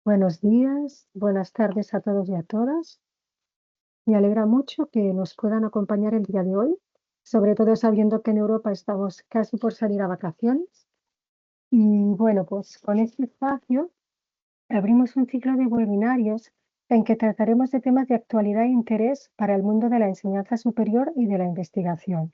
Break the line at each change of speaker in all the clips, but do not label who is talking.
Buenos días, buenas tardes a todos y a todas. Me alegra mucho que nos puedan acompañar el día de hoy, sobre todo sabiendo que en Europa estamos casi por salir a vacaciones. Y bueno, pues con este espacio abrimos un ciclo de webinarios en que trataremos de temas de actualidad e interés para el mundo de la enseñanza superior y de la investigación.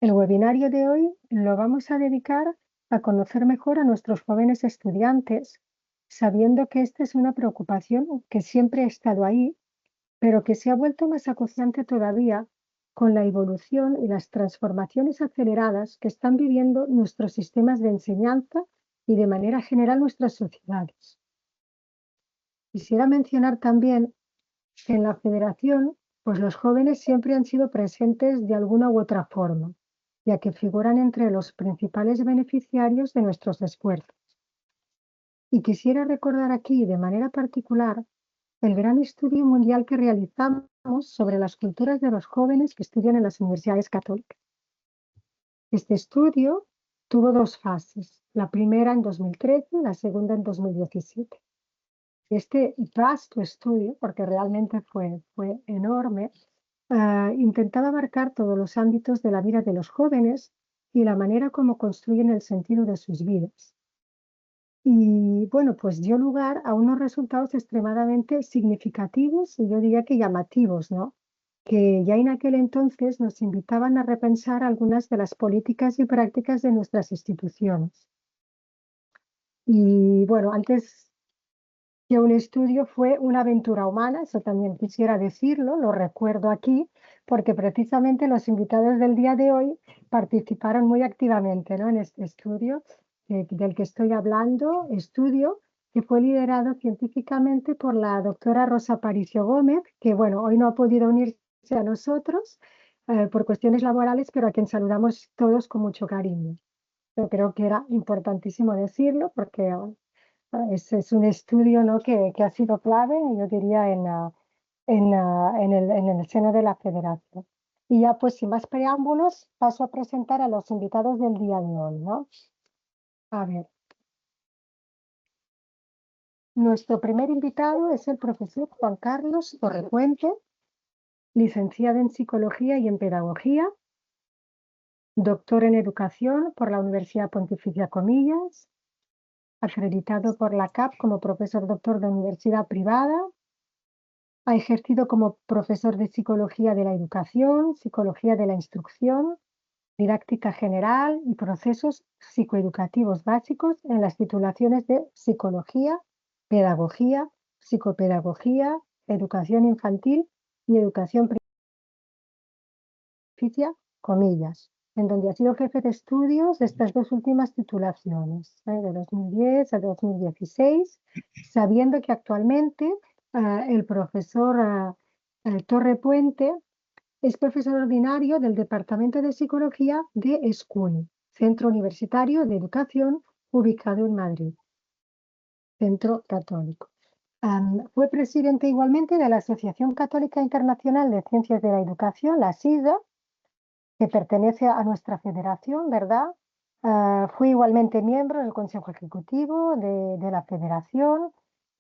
El webinario de hoy lo vamos a dedicar a conocer mejor a nuestros jóvenes estudiantes, sabiendo que esta es una preocupación que siempre ha estado ahí, pero que se ha vuelto más acuciante todavía con la evolución y las transformaciones aceleradas que están viviendo nuestros sistemas de enseñanza y de manera general nuestras sociedades. Quisiera mencionar también que en la Federación, pues los jóvenes siempre han sido presentes de alguna u otra forma, ya que figuran entre los principales beneficiarios de nuestros esfuerzos. Y quisiera recordar aquí de manera particular el gran estudio mundial que realizamos sobre las culturas de los jóvenes que estudian en las universidades católicas. Este estudio tuvo dos fases, la primera en 2013 y la segunda en 2017. Este vasto estudio, porque realmente fue enorme, intentaba abarcar todos los ámbitos de la vida de los jóvenes y la manera como construyen el sentido de sus vidas. Y bueno, pues dio lugar a unos resultados extremadamente significativos y yo diría que llamativos, ¿no? Que ya en aquel entonces nos invitaban a repensar algunas de las políticas y prácticas de nuestras instituciones. Y bueno, antes que un estudio fue una aventura humana, eso también quisiera decirlo, lo recuerdo aquí, porque precisamente los invitados del día de hoy participaron muy activamente, ¿no? En este estudio del que estoy hablando, estudio que fue liderado científicamente por la doctora Rosa Aparicio Gómez, que bueno, hoy no ha podido unirse a nosotros por cuestiones laborales, pero a quien saludamos todos con mucho cariño. Yo creo que era importantísimo decirlo porque es un estudio, ¿no? que ha sido clave, yo diría, en el seno de la Federación. Y ya, pues, sin más preámbulos, paso a presentar a los invitados del día de hoy, ¿no? A ver, nuestro primer invitado es el profesor Juan Carlos Torrepuente, licenciado en Psicología y en Pedagogía, doctor en Educación por la Universidad Pontificia Comillas, acreditado por la CAP como profesor doctor de universidad privada. Ha ejercido como profesor de Psicología de la Educación, Psicología de la Instrucción, Didáctica General y Procesos Psicoeducativos Básicos en las titulaciones de Psicología, Pedagogía, Psicopedagogía, Educación Infantil y Educación Pontificia, comillas, en donde ha sido jefe de estudios de estas dos últimas titulaciones, de 2010 a 2016, sabiendo que actualmente el profesor Torrepuente es profesor ordinario del Departamento de Psicología de ESCUNY, Centro Universitario de Educación, ubicado en Madrid, Centro Católico. Fue presidente igualmente de la Asociación Católica Internacional de Ciencias de la Educación, la SIDA, que pertenece a nuestra federación, ¿verdad? Fui igualmente miembro del Consejo Ejecutivo de la Federación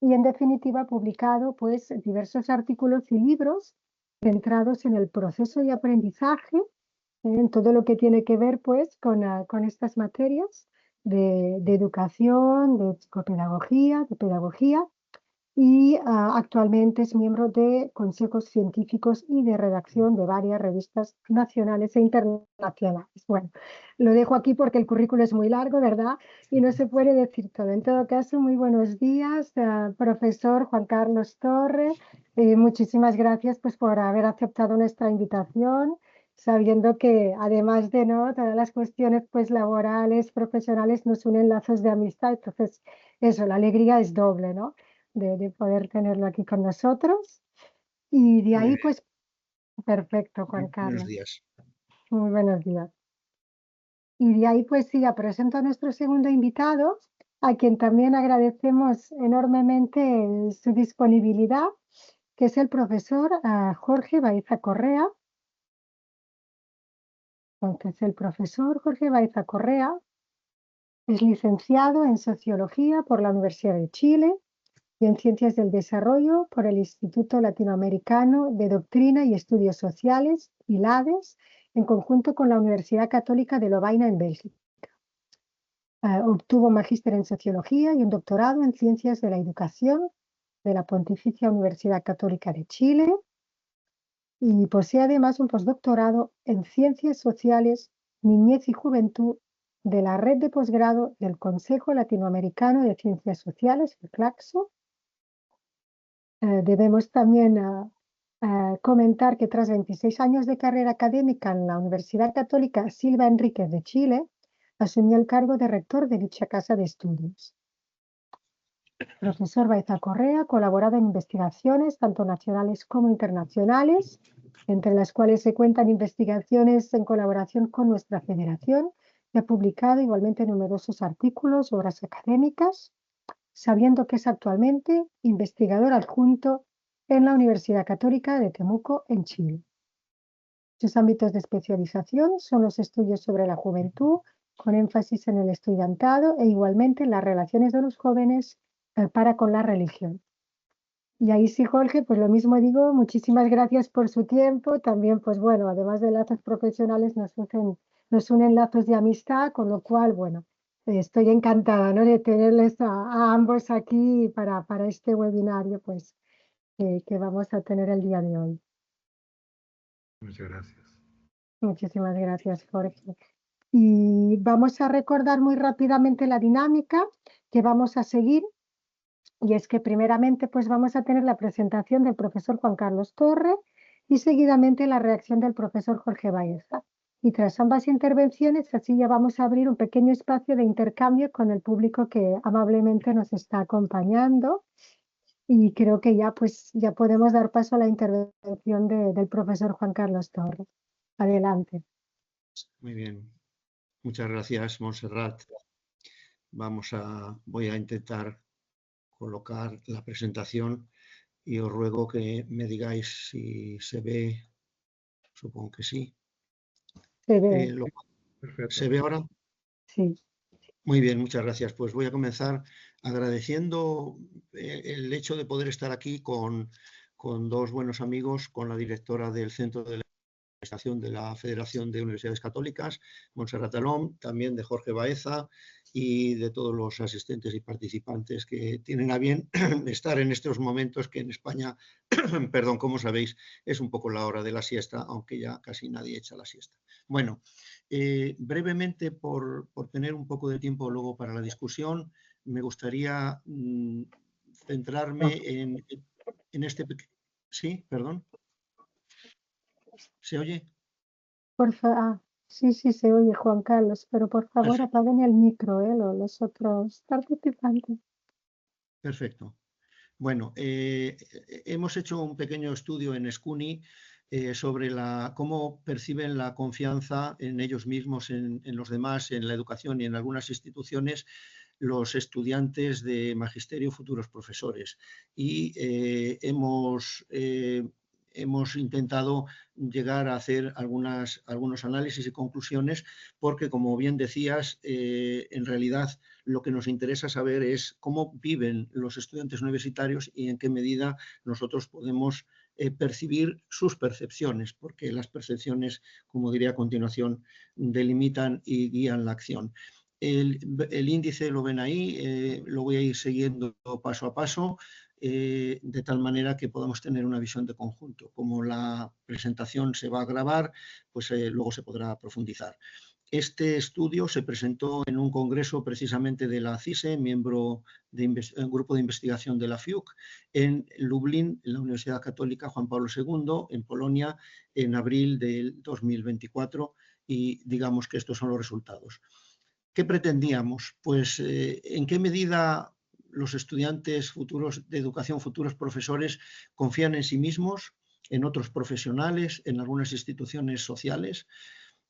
y, en definitiva, ha publicado pues, diversos artículos y libros centrados en el proceso de aprendizaje, en todo lo que tiene que ver pues, con estas materias de educación, de psicopedagogía, de pedagogía, y actualmente es miembro de consejos científicos y de redacción de varias revistas nacionales e internacionales. Bueno, lo dejo aquí porque el currículo es muy largo, ¿verdad? Y no se puede decir todo. En todo caso, muy buenos días, profesor Juan Carlos Torre. Muchísimas gracias pues, por haber aceptado nuestra invitación, sabiendo que además de no todas las cuestiones pues, laborales, profesionales, nos unen lazos de amistad. Entonces, eso, la alegría es doble, ¿no? De poder tenerlo aquí con nosotros. Y de
Muy
ahí,
bien,
pues, perfecto, Juan
buenos
Carlos.
días.
Muy buenos días. Y de ahí, pues sí, ya presento a nuestro segundo invitado, a quien también agradecemos enormemente su disponibilidad, que es el profesor Jorge Baeza Correa. Entonces, el profesor Jorge Baeza Correa Es licenciado en Sociología por la Universidad de Chile y en Ciencias del Desarrollo por el Instituto Latinoamericano de Doctrina y Estudios Sociales, ILADES, en conjunto con la Universidad Católica de Lovaina en Bélgica. Obtuvo un magíster en Sociología y un doctorado en Ciencias de la Educación de la Pontificia Universidad Católica de Chile y posee además un postdoctorado en Ciencias Sociales, Niñez y Juventud de la Red de Posgrado del Consejo Latinoamericano de Ciencias Sociales, el CLACSO. Debemos también comentar que tras 26 años de carrera académica en la Universidad Católica Silva Enríquez de Chile, asumió el cargo de rector de dicha casa de estudios. Profesor Baeza Correa ha colaborado en investigaciones tanto nacionales como internacionales, entre las cuales se cuentan investigaciones en colaboración con nuestra federación, y ha publicado igualmente numerosos artículos, obras académicas, sabiendo que es actualmente investigador adjunto en la Universidad Católica de Temuco, en Chile. Sus ámbitos de especialización son los estudios sobre la juventud, con énfasis en el estudiantado e igualmente en las relaciones de los jóvenes para con la religión. Y ahí sí, Jorge, pues lo mismo digo, muchísimas gracias por su tiempo. También, pues bueno, además de lazos profesionales, nos unen lazos de amistad, con lo cual, bueno, estoy encantada, ¿no?, de tenerles a ambos aquí para este webinario, pues, que vamos a tener el día de hoy.
Muchas gracias.
Muchísimas gracias, Jorge. Y vamos a recordar muy rápidamente la dinámica que vamos a seguir. Y es que primeramente pues vamos a tener la presentación del profesor Juan Carlos Torre y seguidamente la reacción del profesor Jorge Baeza. Y tras ambas intervenciones, así ya vamos a abrir un pequeño espacio de intercambio con el público que amablemente nos está acompañando. Y creo que ya pues ya podemos dar paso a la intervención del profesor Juan Carlos Torre. Adelante.
Muy bien. Muchas gracias, Montserrat. Voy a intentar colocar la presentación y os ruego que me digáis si se ve. Supongo que sí.
Se ve.
Perfecto. ¿Se ve ahora?
Sí.
Muy bien, muchas gracias. Pues voy a comenzar agradeciendo el hecho de poder estar aquí con dos buenos amigos, con la directora del Centro de Administración de la Federación de Universidades Católicas, Montserrat Alom, también de Jorge Baeza y de todos los asistentes y participantes que tienen a bien estar en estos momentos que en España, perdón, como sabéis, es un poco la hora de la siesta, aunque ya casi nadie echa la siesta. Bueno, brevemente, por tener un poco de tiempo luego para la discusión, me gustaría centrarme en este... Sí, perdón. ¿Se oye?
Por favor, sí, se oye, Juan Carlos, pero por favor apaguen el micro, los otros participantes.
Perfecto. Bueno, hemos hecho un pequeño estudio en SCUNY sobre cómo perciben la confianza en ellos mismos, en los demás, en la educación y en algunas instituciones, los estudiantes de magisterio, futuros profesores. Y hemos intentado llegar a hacer algunos análisis y conclusiones porque, como bien decías, en realidad lo que nos interesa saber es cómo viven los estudiantes universitarios y en qué medida nosotros podemos percibir sus percepciones, porque las percepciones, como diré a continuación, delimitan y guían la acción. El índice lo ven ahí, lo voy a ir siguiendo paso a paso, de tal manera que podamos tener una visión de conjunto. Como la presentación se va a grabar, pues luego se podrá profundizar. Este estudio se presentó en un congreso precisamente de la CISE, miembro del grupo de investigación de la FIUC, en Lublin, en la Universidad Católica Juan Pablo II, en Polonia, en abril del 2024, y digamos que estos son los resultados. ¿Qué pretendíamos? Pues en qué medida los estudiantes futuros de educación, futuros profesores, confían en sí mismos, en otros profesionales, en algunas instituciones sociales.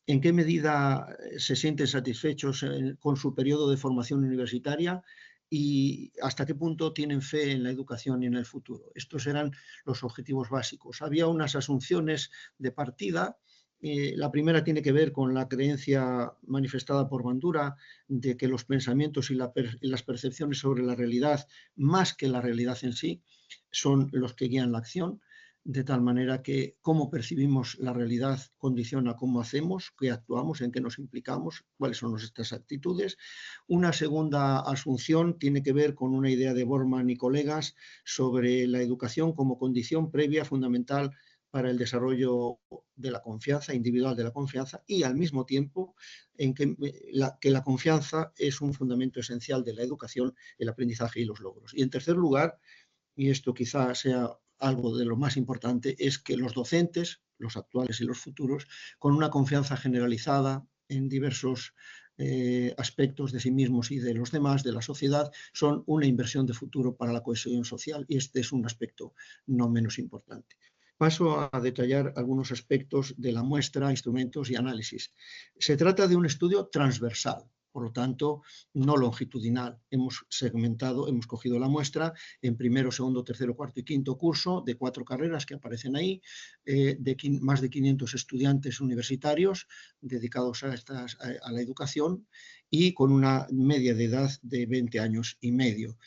¿En qué medida se sienten satisfechos con su periodo de formación universitaria y hasta qué punto tienen fe en la educación y en el futuro? Estos eran los objetivos básicos. Había unas asunciones de partida La primera tiene que ver con la creencia manifestada por Bandura de que los pensamientos y las percepciones sobre la realidad, más que la realidad en sí, son los que guían la acción, de tal manera que cómo percibimos la realidad condiciona cómo hacemos, qué actuamos, en qué nos implicamos, cuáles son nuestras actitudes. Una segunda asunción tiene que ver con una idea de Bormann y colegas sobre la educación como condición previa fundamental para el desarrollo de la confianza, individual de la confianza, y al mismo tiempo en que la confianza es un fundamento esencial de la educación, el aprendizaje y los logros. Y en tercer lugar, y esto quizá sea algo de lo más importante, es que los docentes, los actuales y los futuros, con una confianza generalizada en diversos aspectos de sí mismos y de los demás, de la sociedad, son una inversión de futuro para la cohesión social, y este es un aspecto no menos importante. Paso a detallar algunos aspectos de la muestra, instrumentos y análisis. Se trata de un estudio transversal, por lo tanto, no longitudinal. Hemos segmentado, hemos cogido la muestra en primero, segundo, tercero, cuarto y quinto curso de 4 carreras que aparecen ahí, más de 500 estudiantes universitarios dedicados a la educación y con una media de edad de 20 años y medio.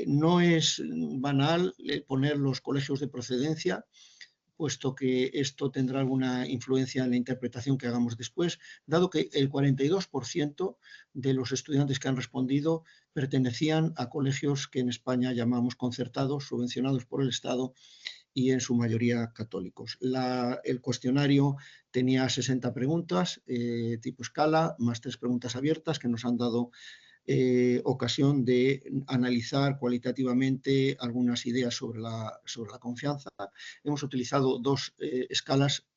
No es banal poner los colegios de procedencia, puesto que esto tendrá alguna influencia en la interpretación que hagamos después, dado que el 42% de los estudiantes que han respondido pertenecían a colegios que en España llamamos concertados, subvencionados por el Estado y en su mayoría católicos. El cuestionario tenía 60 preguntas, tipo escala, más 3 preguntas abiertas que nos han dado ocasión de analizar cualitativamente algunas ideas sobre la confianza. Hemos utilizado 2 escalas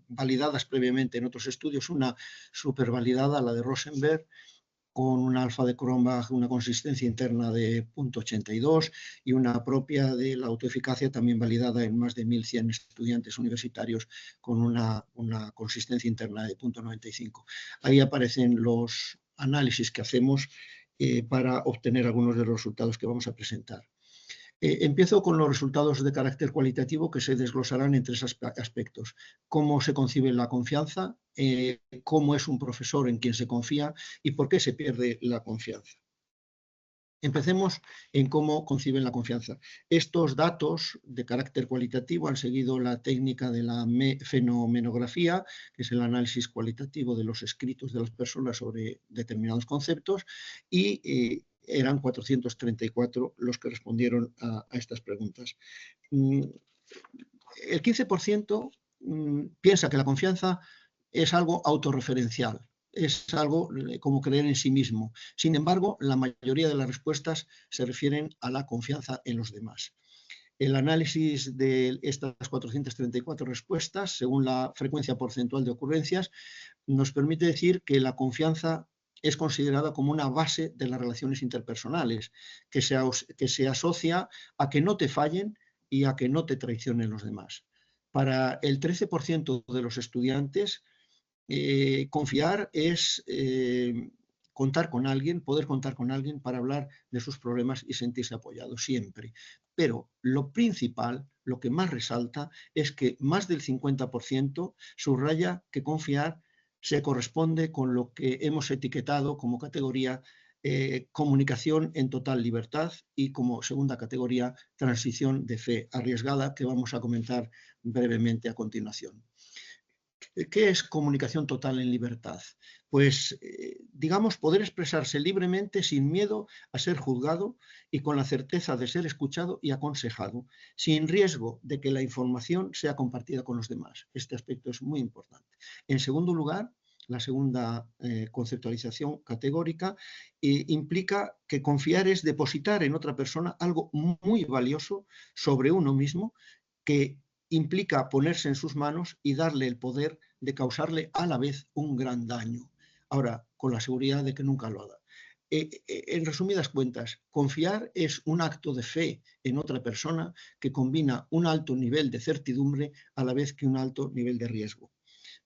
validadas previamente en otros estudios, una supervalidada, la de Rosenberg, con un alfa de Cronbach, una consistencia interna de 0,82 y una propia de la autoeficacia también validada en más de 1.100 estudiantes universitarios con una consistencia interna de 0,95. Ahí aparecen los análisis que hacemos para obtener algunos de los resultados que vamos a presentar. Empiezo con los resultados de carácter cualitativo que se desglosarán en 3 aspectos. Cómo se concibe la confianza, cómo es un profesor en quien se confía y por qué se pierde la confianza. Empecemos en cómo conciben la confianza. Estos datos de carácter cualitativo han seguido la técnica de la fenomenografía, que es el análisis cualitativo de los escritos de las personas sobre determinados conceptos, y eran 434 los que respondieron a estas preguntas. El 15% piensa que la confianza es algo autorreferencial, es algo como creer en sí mismo. Sin embargo, la mayoría de las respuestas se refieren a la confianza en los demás. El análisis de estas 434 respuestas, según la frecuencia porcentual de ocurrencias, nos permite decir que la confianza es considerada como una base de las relaciones interpersonales, que se asocia a que no te fallen y a que no te traicionen los demás. Para el 13% de los estudiantes, confiar es contar con alguien, poder contar con alguien para hablar de sus problemas y sentirse apoyado siempre. Pero lo principal, lo que más resalta, es que más del 50% subraya que confiar se corresponde con lo que hemos etiquetado como categoría comunicación en total libertad y como segunda categoría transición de fe arriesgada, que vamos a comentar brevemente a continuación. ¿Qué es comunicación total en libertad? Pues, digamos, poder expresarse libremente sin miedo a ser juzgado y con la certeza de ser escuchado y aconsejado, sin riesgo de que la información sea compartida con los demás. Este aspecto es muy importante. En segundo lugar, la segunda conceptualización categórica implica que confiar es depositar en otra persona algo muy valioso sobre uno mismo que implica ponerse en sus manos y darle el poder de causarle a la vez un gran daño. Ahora, con la seguridad de que nunca lo haga. En resumidas cuentas, confiar es un acto de fe en otra persona que combina un alto nivel de certidumbre a la vez que un alto nivel de riesgo.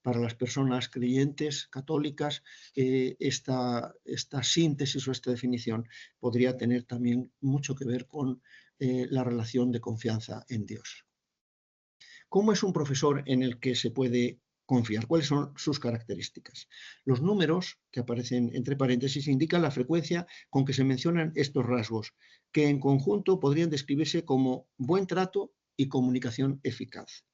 Para las personas creyentes, católicas, esta síntesis o esta definición podría tener también mucho que ver con la relación de confianza en Dios. ¿Cómo es un profesor en el que se puede confiar. ¿Cuáles son sus características? Los números que aparecen entre paréntesis indican la frecuencia con que se mencionan estos rasgos, que en conjunto podrían describirse como buen trato y comunicación eficaz.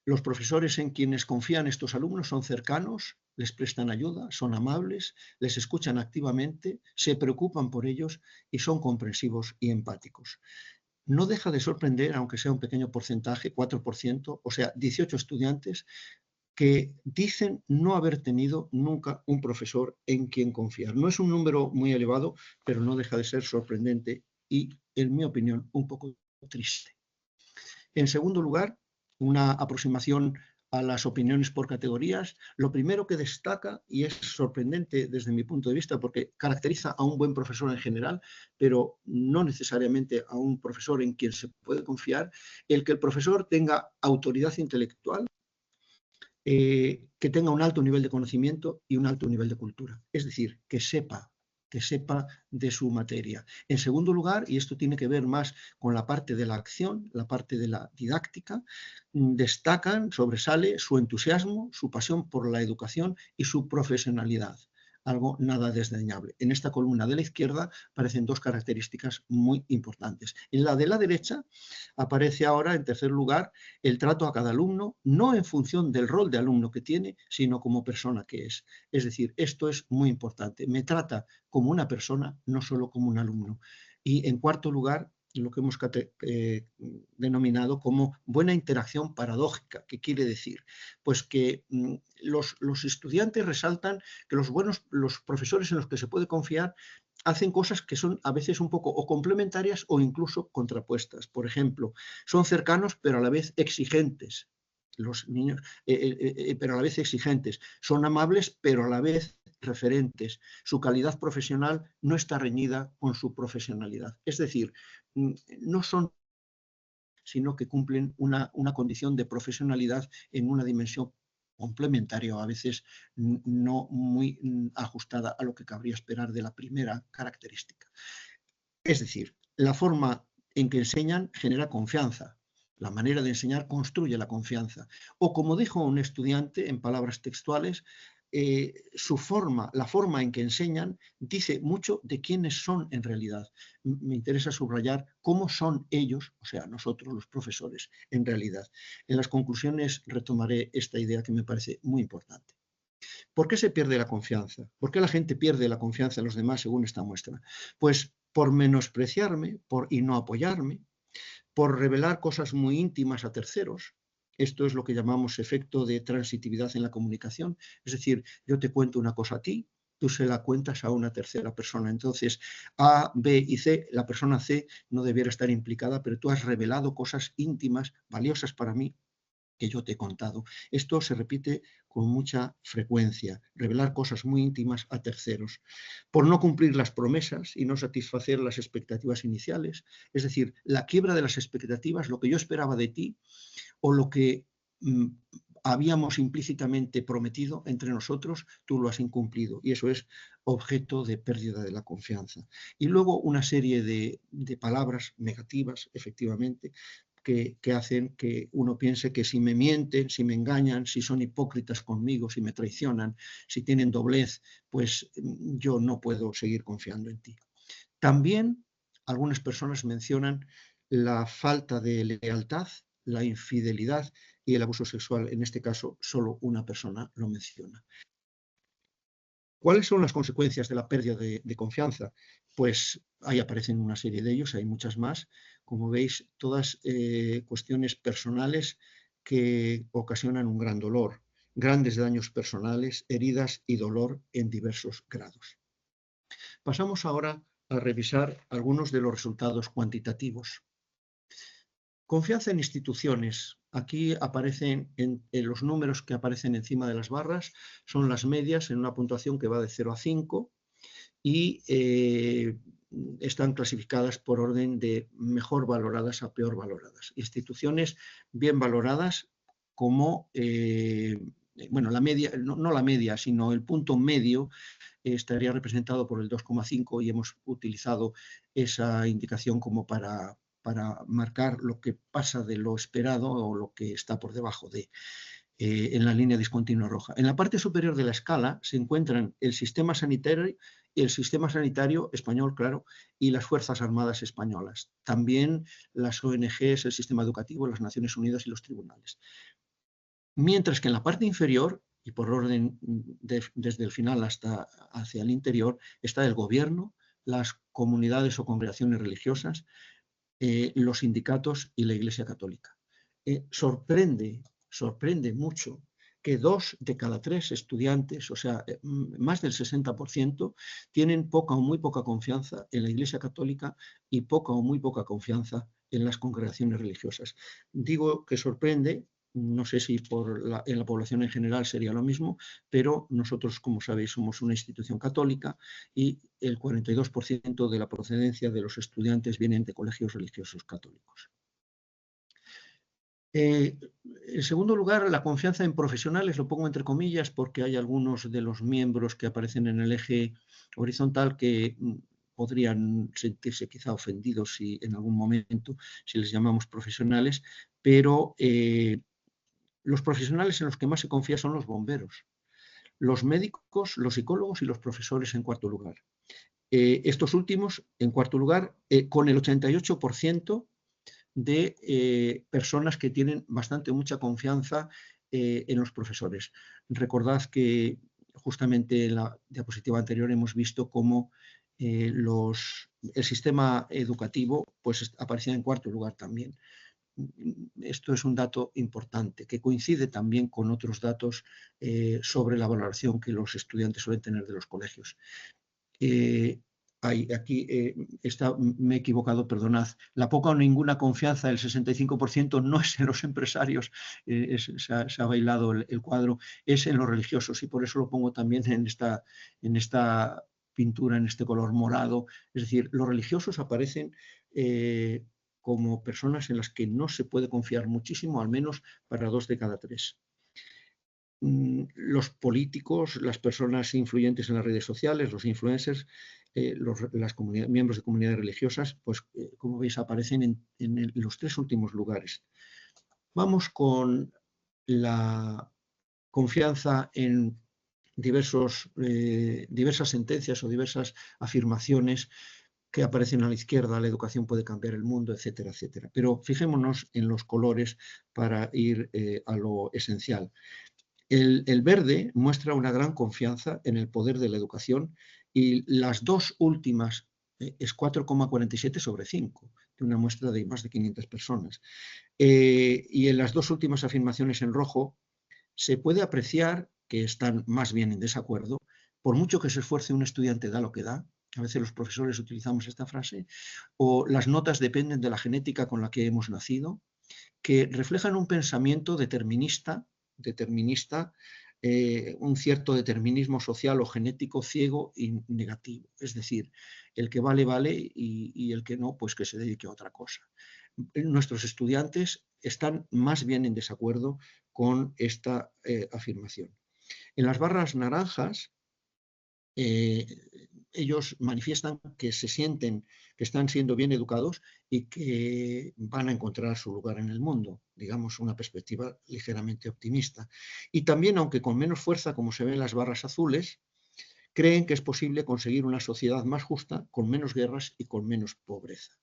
Los profesores en quienes confían estos alumnos son cercanos, les prestan ayuda, son amables, les escuchan activamente, se preocupan por ellos y son comprensivos y empáticos. No deja de sorprender, aunque sea un pequeño porcentaje, 4%, o sea, 18 estudiantes, que dicen no haber tenido nunca un profesor en quien confiar. No es un número muy elevado, pero no deja de ser sorprendente y, en mi opinión, un poco triste. En segundo lugar, una aproximación a las opiniones por categorías. Lo primero que destaca, y es sorprendente desde mi punto de vista porque caracteriza a un buen profesor en general, pero no necesariamente a un profesor en quien se puede confiar, el que el profesor tenga autoridad intelectual, que tenga un alto nivel de conocimiento y un alto nivel de cultura. Es decir, que sepa de su materia. En segundo lugar, y esto tiene que ver más con la parte de la acción, la parte de la didáctica, destacan, sobresale su entusiasmo, su pasión por la educación y su profesionalidad. Algo nada desdeñable. En esta columna de la izquierda aparecen dos características muy importantes. En la de la derecha aparece ahora, en tercer lugar, el trato a cada alumno, no en función del rol de alumno que tiene, sino como persona que es. Es decir, esto es muy importante. Me trata como una persona, no solo como un alumno. Y en cuarto lugar, lo que hemos denominado como buena interacción paradójica. ¿Qué quiere decir? Pues que los estudiantes resaltan que los profesores en los que se puede confiar hacen cosas que son a veces un poco o complementarias o incluso contrapuestas. Por ejemplo, son cercanos pero a la vez exigentes. Los niños, pero a la vez exigentes. Son amables pero a la vez referentes. Su calidad profesional no está reñida con su profesionalidad. Es decir, no son, sino que cumplen una condición de profesionalidad en una dimensión complementaria o a veces no muy ajustada a lo que cabría esperar de la primera característica. Es decir, la forma en que enseñan genera confianza. La manera de enseñar construye la confianza. O como dijo un estudiante en palabras textuales, la forma en que enseñan dice mucho de quiénes son en realidad. Me interesa subrayar cómo son ellos, o sea, nosotros los profesores, en realidad. En las conclusiones retomaré esta idea que me parece muy importante. ¿Por qué se pierde la confianza? ¿Por qué la gente pierde la confianza en los demás según esta muestra? Pues por menospreciarme y no apoyarme, por revelar cosas muy íntimas a terceros. Esto es lo que llamamos efecto de transitividad en la comunicación. Es decir, yo te cuento una cosa a ti, tú se la cuentas a una tercera persona. Entonces, A, B y C, la persona C no debiera estar implicada, pero tú has revelado cosas íntimas, valiosas para mí, que yo te he contado. Esto se repite con mucha frecuencia, revelar cosas muy íntimas a terceros, por no cumplir las promesas y no satisfacer las expectativas iniciales, es decir, la quiebra de las expectativas, lo que yo esperaba de ti o lo que habíamos implícitamente prometido entre nosotros, tú lo has incumplido y eso es objeto de pérdida de la confianza. Y luego una serie de palabras negativas, efectivamente, que hacen que uno piense que si me mienten, si me engañan, si son hipócritas conmigo, si me traicionan, si tienen doblez, pues yo no puedo seguir confiando en ti. También algunas personas mencionan la falta de lealtad, la infidelidad y el abuso sexual. En este caso, solo una persona lo menciona. ¿Cuáles son las consecuencias de la pérdida de confianza? Pues ahí aparecen una serie de ellos, hay muchas más. Como veis, todas cuestiones personales que ocasionan un gran dolor, grandes daños personales, heridas y dolor en diversos grados. Pasamos ahora a revisar algunos de los resultados cuantitativos. Confianza en instituciones. Aquí aparecen en los números que aparecen encima de las barras, son las medias en una puntuación que va de 0 a 5 y están clasificadas por orden de mejor valoradas a peor valoradas. Instituciones bien valoradas como, bueno, la media, no la media, sino el punto medio estaría representado por el 2,5 y hemos utilizado esa indicación como para marcar lo que pasa de lo esperado o lo que está por debajo de. en la línea discontinua roja. En la parte superior de la escala se encuentran el sistema sanitario español, claro, y las Fuerzas Armadas españolas. También las ONGs, el sistema educativo, las Naciones Unidas y los tribunales. Mientras que en la parte inferior, y por orden desde el final hasta hacia el interior, está el gobierno, las comunidades o congregaciones religiosas, los sindicatos y la Iglesia Católica. Sorprende mucho que 2 de cada 3 estudiantes, o sea, más del 60%, tienen poca o muy poca confianza en la Iglesia Católica y poca o muy poca confianza en las congregaciones religiosas. Digo que sorprende, no sé si en la población en general sería lo mismo, pero nosotros, como sabéis, somos una institución católica y el 42% de la procedencia de los estudiantes vienen de colegios religiosos católicos. En segundo lugar, la confianza en profesionales, lo pongo entre comillas porque hay algunos de los miembros que aparecen en el eje horizontal que podrían sentirse quizá ofendidos si en algún momento si les llamamos profesionales, pero los profesionales en los que más se confía son los bomberos, los médicos, los psicólogos y los profesores en cuarto lugar. Estos últimos, en cuarto lugar, con el 88% de personas que tienen mucha confianza en los profesores. Recordad que justamente en la diapositiva anterior hemos visto cómo el sistema educativo pues, aparecía en cuarto lugar también. Esto es un dato importante que coincide también con otros datos sobre la valoración que los estudiantes suelen tener de los colegios. Aquí me he equivocado, perdonad. La poca o ninguna confianza del 65% no es en los empresarios, se ha bailado el cuadro, es en los religiosos y por eso lo pongo también en esta pintura, en este color morado. Es decir, los religiosos aparecen como personas en las que no se puede confiar muchísimo, al menos para 2 de cada 3. Los políticos, las personas influyentes en las redes sociales, los influencers, miembros de comunidades religiosas, pues como veis aparecen en los 3 últimos lugares. Vamos con la confianza en diversas sentencias o diversas afirmaciones que aparecen a la izquierda, la educación puede cambiar el mundo, etcétera, etcétera. Pero fijémonos en los colores para ir a lo esencial. El verde muestra una gran confianza en el poder de la educación y las 2 últimas es 4,47 sobre 5, de una muestra de más de 500 personas. Y en las 2 últimas afirmaciones en rojo se puede apreciar que están más bien en desacuerdo. Por mucho que se esfuerce un estudiante da lo que da. A veces los profesores utilizamos esta frase. O las notas dependen de la genética con la que hemos nacido, que reflejan un pensamiento determinista, un cierto determinismo social o genético ciego y negativo. Es decir, el que vale, vale y el que no, pues que se dedique a otra cosa. Nuestros estudiantes están más bien en desacuerdo con esta afirmación. En las barras naranjas, ellos manifiestan que se sienten que están siendo bien educados y que van a encontrar su lugar en el mundo, digamos, una perspectiva ligeramente optimista. Y también, aunque con menos fuerza, como se ve en las barras azules, creen que es posible conseguir una sociedad más justa, con menos guerras y con menos pobreza.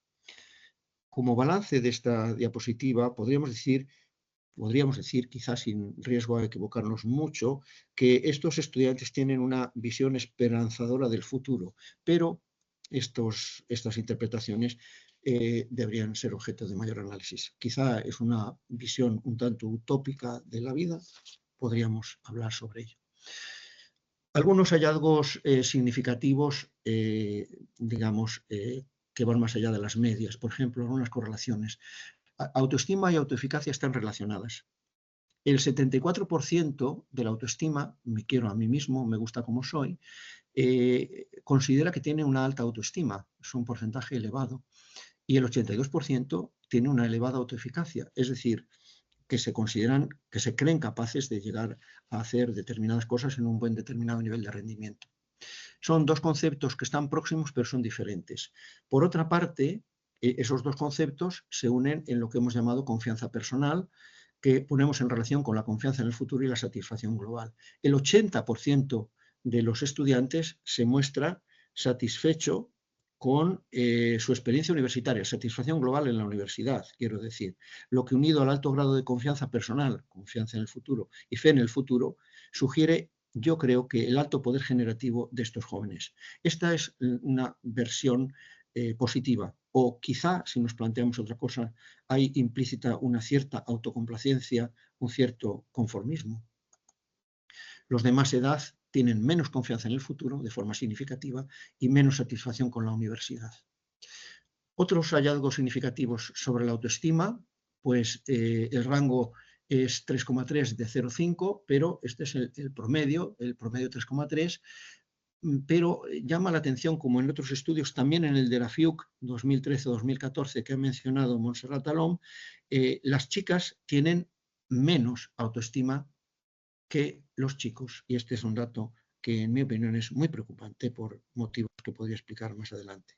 Como balance de esta diapositiva, podríamos decir, quizás sin riesgo a equivocarnos mucho, que estos estudiantes tienen una visión esperanzadora del futuro, pero estas interpretaciones deberían ser objeto de mayor análisis. Quizá es una visión un tanto utópica de la vida, podríamos hablar sobre ello. Algunos hallazgos significativos, digamos, que van más allá de las medias, por ejemplo, algunas correlaciones. Autoestima y autoeficacia están relacionadas. El 74% de la autoestima, me quiero a mí mismo, me gusta como soy, considera que tiene una alta autoestima, es un porcentaje elevado, y el 82% tiene una elevada autoeficacia, es decir, que se creen capaces de llegar a hacer determinadas cosas en un buen determinado nivel de rendimiento. Son 2 conceptos que están próximos pero son diferentes. Por otra parte, esos 2 conceptos se unen en lo que hemos llamado confianza personal, que ponemos en relación con la confianza en el futuro y la satisfacción global. El 80% de los estudiantes se muestra satisfecho con su experiencia universitaria, satisfacción global en la universidad, quiero decir, lo que unido al alto grado de confianza personal, confianza en el futuro y fe en el futuro, sugiere, yo creo, que el alto poder generativo de estos jóvenes. Esta es una versión positiva, o quizá, si nos planteamos otra cosa, hay implícita una cierta autocomplacencia, un cierto conformismo. Los de más edad tienen menos confianza en el futuro de forma significativa y menos satisfacción con la universidad. Otros hallazgos significativos sobre la autoestima, pues el rango es 3,3 de 0,5, pero este es el promedio 3,3, pero llama la atención, como en otros estudios, también en el de la FIUC 2013-2014 que ha mencionado Montserrat Alom, las chicas tienen menos autoestima que los chicos, y este es un dato que en mi opinión es muy preocupante por motivos que podría explicar más adelante.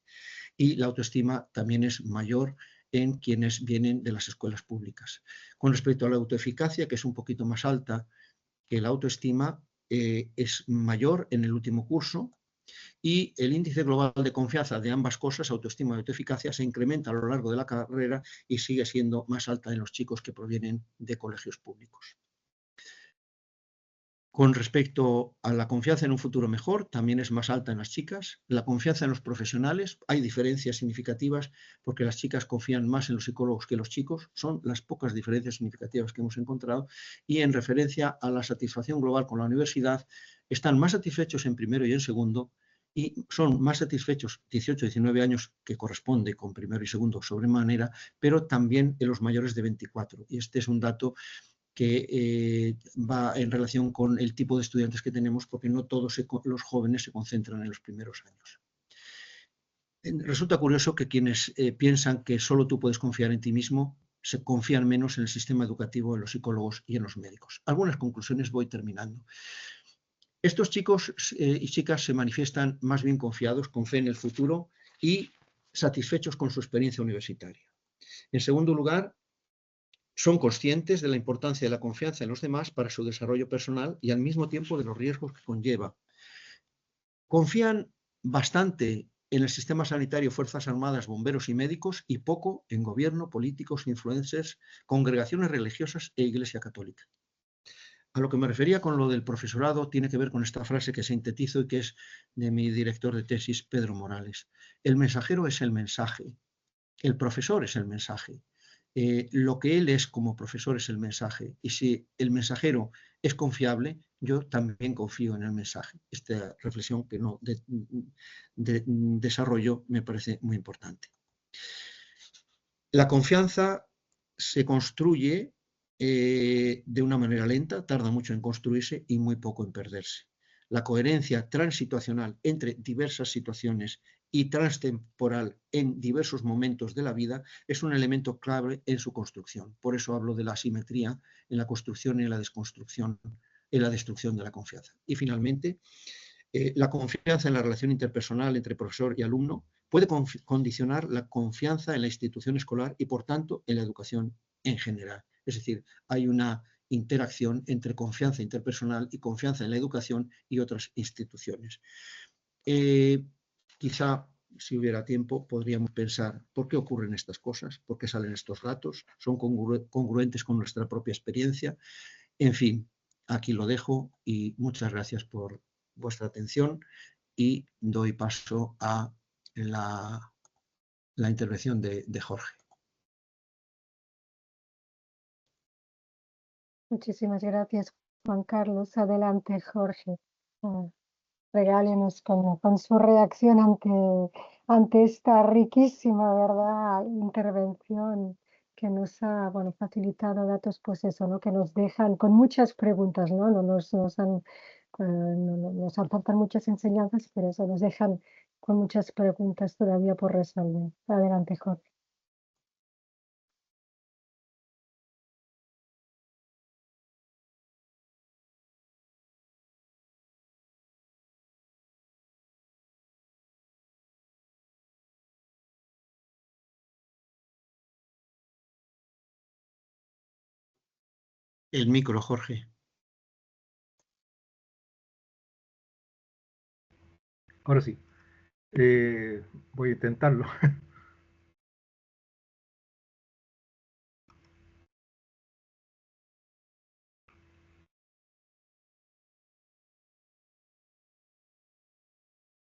Y la autoestima también es mayor en quienes vienen de las escuelas públicas. Con respecto a la autoeficacia, que es un poquito más alta que la autoestima, es mayor en el último curso, y el índice global de confianza de ambas cosas, autoestima y autoeficacia, se incrementa a lo largo de la carrera y sigue siendo más alta en los chicos que provienen de colegios públicos. Con respecto a la confianza en un futuro mejor, también es más alta en las chicas. La confianza en los profesionales, hay diferencias significativas porque las chicas confían más en los psicólogos que los chicos. Son las pocas diferencias significativas que hemos encontrado. Y en referencia a la satisfacción global con la universidad, están más satisfechos en primero y en segundo y son más satisfechos 18 19 años, que corresponde con primero y segundo sobremanera, pero también en los mayores de 24. Y este es un dato que va en relación con el tipo de estudiantes que tenemos, porque no todos los jóvenes se concentran en los primeros años. Resulta curioso que quienes piensan que solo tú puedes confiar en ti mismo, se confían menos en el sistema educativo, en los psicólogos y en los médicos. Algunas conclusiones, voy terminando. Estos chicos y chicas se manifiestan más bien confiados, con fe en el futuro y satisfechos con su experiencia universitaria. En segundo lugar, son conscientes de la importancia de la confianza en los demás para su desarrollo personal y al mismo tiempo de los riesgos que conlleva. Confían bastante en el sistema sanitario, Fuerzas Armadas, bomberos y médicos, y poco en gobierno, políticos, influencers, congregaciones religiosas e Iglesia Católica. A lo que me refería con lo del profesorado tiene que ver con esta frase que sintetizo y que es de mi director de tesis, Pedro Morales. El mensajero es el mensaje, el profesor es el mensaje. Lo que él es como profesor es el mensaje. Y si el mensajero es confiable, yo también confío en el mensaje. Esta reflexión que no desarrollo me parece muy importante. La confianza se construye de una manera lenta, tarda mucho en construirse y muy poco en perderse. La coherencia transituacional entre diversas situaciones y transtemporal en diversos momentos de la vida es un elemento clave en su construcción. Por eso hablo de la asimetría en la construcción y en la desconstrucción, en la destrucción de la confianza. Y finalmente, la confianza en la relación interpersonal entre profesor y alumno puede condicionar la confianza en la institución escolar y, por tanto, en la educación en general. Es decir, hay una interacción entre confianza interpersonal y confianza en la educación y otras instituciones. Quizá, si hubiera tiempo, podríamos pensar por qué ocurren estas cosas, por qué salen estos datos, son congruentes con nuestra propia experiencia. En fin, aquí lo dejo y muchas gracias por vuestra atención y doy paso a la intervención de Jorge.
Muchísimas gracias, Juan Carlos. Adelante, Jorge. Regálenos con su reacción ante esta riquísima, ¿verdad?, intervención que nos ha, bueno, facilitado datos, pues eso, ¿no?, que nos dejan con muchas preguntas, ¿no? Nos aportan muchas enseñanzas, pero eso nos dejan con muchas preguntas todavía por resolver. Adelante, Jorge.
El micro, Jorge.
Ahora sí, voy a intentarlo.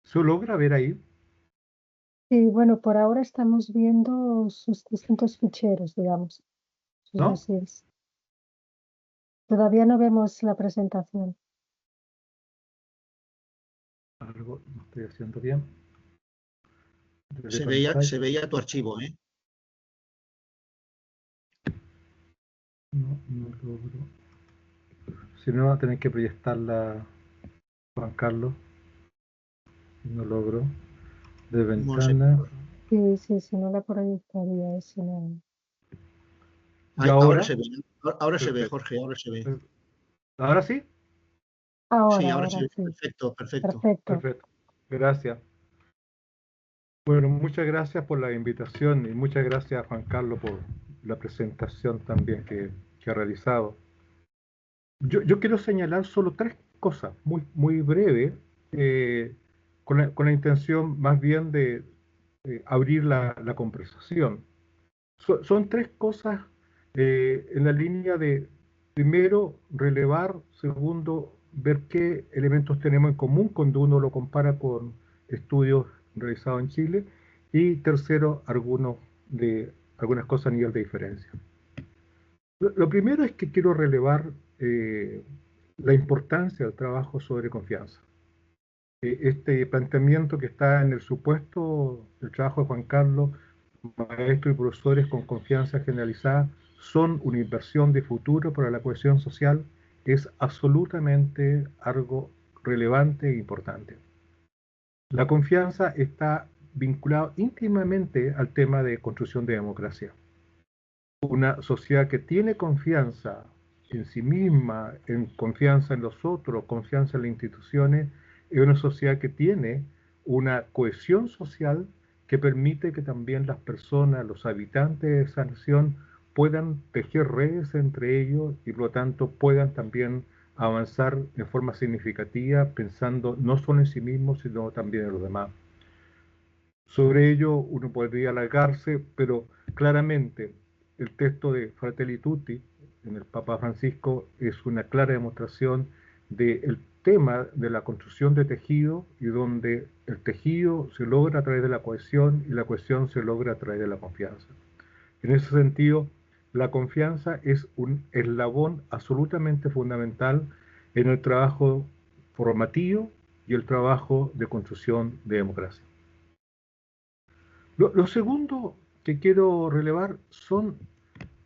¿Se logra ver ahí?
Y bueno, por ahora estamos viendo sus distintos ficheros, digamos, sus
¿No?
dossiers. Todavía no vemos la presentación.
Algo no estoy haciendo bien. Desde
Se
pantalla.
veía tu archivo, ¿eh?
No, no logro. Si no, va a tener que proyectarla, Juan Carlos. No logro. De
Monse.
ventana.
Sí, sí, si no la proyectaría, si no.
¿Y
Ahora
ahora?
se ve, ahora se ve,
Perfecto.
Jorge, ahora se ve.
¿Ahora sí?
Sí,
Ahora,
ahora se
ahora
ve.
sí.
Perfecto, perfecto.
Perfecto.
Perfecto. Gracias. Bueno, muchas gracias por la invitación y muchas gracias, Juan Carlos, por la presentación también que ha realizado. Yo quiero señalar solo tres cosas, muy breve, con la intención más bien de abrir la conversación. Son tres cosas en la línea de, primero, relevar, segundo, ver qué elementos tenemos en común cuando uno lo compara con estudios realizados en Chile, y tercero, algunas cosas a nivel de diferencia. Lo primero es que quiero relevar la importancia del trabajo sobre confianza. Este planteamiento que está en el supuesto del trabajo de Juan Carlos, maestros y profesores con confianza generalizada, son una inversión de futuro para la cohesión social, es absolutamente algo relevante e importante. La confianza está vinculada íntimamente al tema de construcción de democracia. Una sociedad que tiene confianza en sí misma, en confianza en los otros, confianza en las instituciones, es una sociedad que tiene una cohesión social que permite que también las personas, los habitantes de esa nación, puedan tejer redes entre ellos y por lo tanto puedan también avanzar de forma significativa pensando no solo en sí mismos, sino también en los demás. Sobre ello uno podría alargarse, pero claramente el texto de Fratelli Tutti en el Papa Francisco es una clara demostración del tema de la construcción de tejido, y donde el tejido se logra a través de la cohesión y la cohesión se logra a través de la confianza. En ese sentido, la confianza es un eslabón absolutamente fundamental en el trabajo formativo y el trabajo de construcción de democracia. Lo segundo que quiero relevar son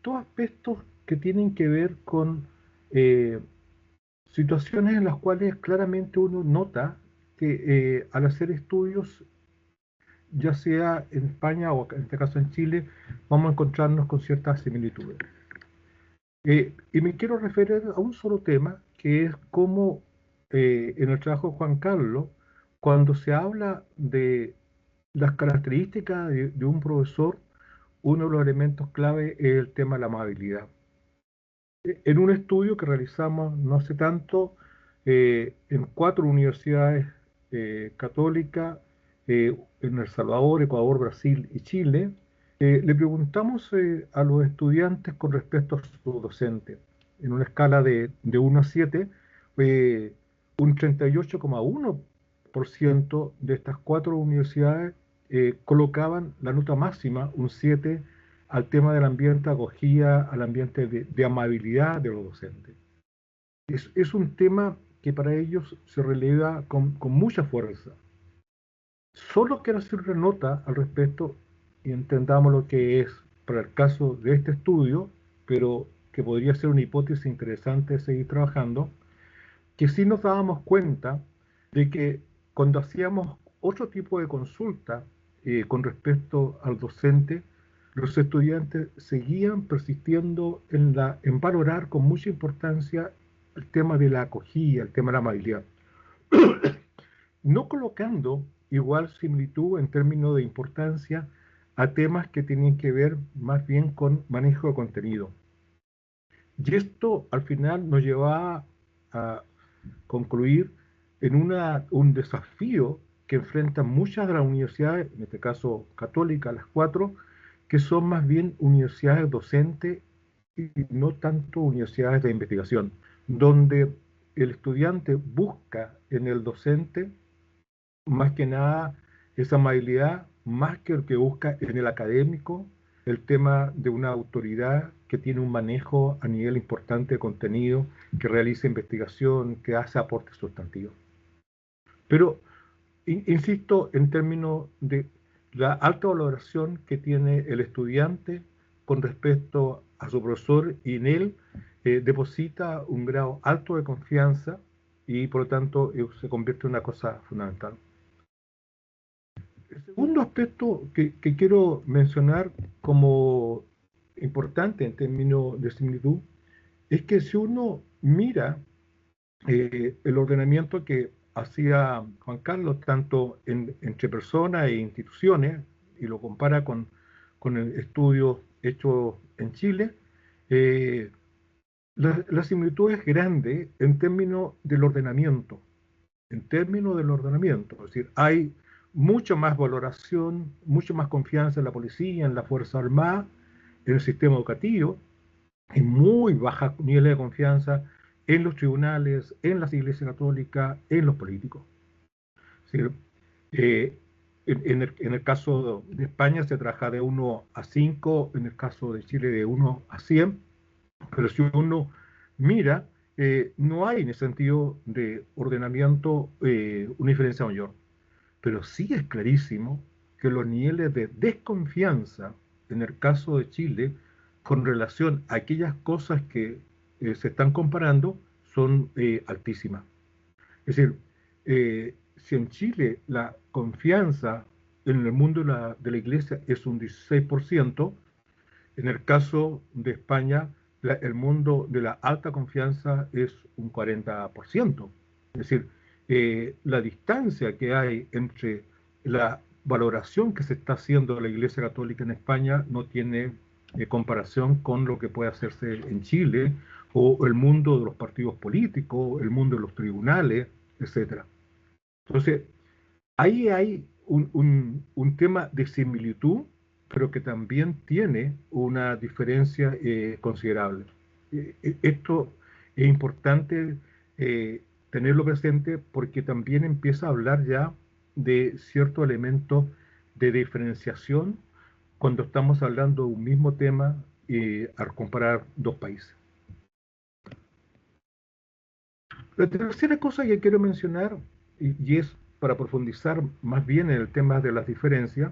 todos aspectos que tienen que ver con eh, situaciones en las cuales claramente uno nota que al hacer estudios, ya sea en España o en este caso en Chile, vamos a encontrarnos con ciertas similitudes. Y me quiero referir a un solo tema, que es cómo en el trabajo de Juan Carlos, cuando se habla de las características de un profesor, uno de los elementos clave es el tema de la amabilidad. En un estudio que realizamos no hace tanto, en 4 universidades católicas, en El Salvador, Ecuador, Brasil y Chile, le preguntamos a los estudiantes con respecto a su docente. En una escala de 1 a 7, eh, un 38,1% de estas 4 universidades colocaban la nota máxima, un 7, al tema del ambiente acogida, al ambiente de amabilidad de los docentes. Es un tema que para ellos se releva con mucha fuerza. Solo quiero hacer una nota al respecto y entendamos lo que es para el caso de este estudio, pero que podría ser una hipótesis interesante de seguir trabajando, que sí nos dábamos cuenta de que cuando hacíamos otro tipo de consulta con respecto al docente, los estudiantes seguían persistiendo en valorar con mucha importancia el tema de la acogida, el tema de la amabilidad, no colocando igual similitud en términos de importancia a temas que tienen que ver más bien con manejo de contenido. Y esto al final nos lleva a concluir en un desafío que enfrentan muchas de las universidades, en este caso católicas, las 4, que son más bien universidades docentes y no tanto universidades de investigación, donde el estudiante busca en el docente más que nada esa amabilidad, más que lo que busca en el académico, el tema de una autoridad que tiene un manejo a nivel importante de contenido, que realiza investigación, que hace aportes sustantivos. Pero, insisto, en términos de la alta valoración que tiene el estudiante con respecto a su profesor, y en él deposita un grado alto de confianza y por lo tanto se convierte en una cosa fundamental. El segundo aspecto que quiero mencionar como importante en términos de similitud es que si uno mira el ordenamiento que hacía Juan Carlos, tanto entre personas e instituciones, y lo compara con el estudio hecho en Chile, la similitud es grande en términos del ordenamiento. En términos del ordenamiento, es decir, hay mucha más valoración, mucha más confianza en la policía, en la Fuerza Armada, en el sistema educativo, y muy baja nivel de confianza en los tribunales, en las iglesias católicas, en los políticos. Es decir, en el caso de España se trabaja de 1 a 5, en el caso de Chile de 1 a 100, pero si uno mira, no hay en el sentido de ordenamiento una diferencia mayor. Pero sí es clarísimo que los niveles de desconfianza en el caso de Chile con relación a aquellas cosas que se están comparando son altísimas. Es decir, si en Chile la confianza en el mundo de la iglesia es un 16%, en el caso de España el mundo de la alta confianza es un 40%. Es decir, la distancia que hay entre la valoración que se está haciendo de la Iglesia Católica en España no tiene comparación con lo que puede hacerse en Chile, o el mundo de los partidos políticos, el mundo de los tribunales, etc. Entonces, ahí hay un tema de similitud, pero que también tiene una diferencia considerable. Esto es importante tenerlo presente porque también empieza a hablar ya de ciertos elementos de diferenciación cuando estamos hablando de un mismo tema al comparar dos países. La tercera cosa que quiero mencionar, y es para profundizar más bien en el tema de las diferencias,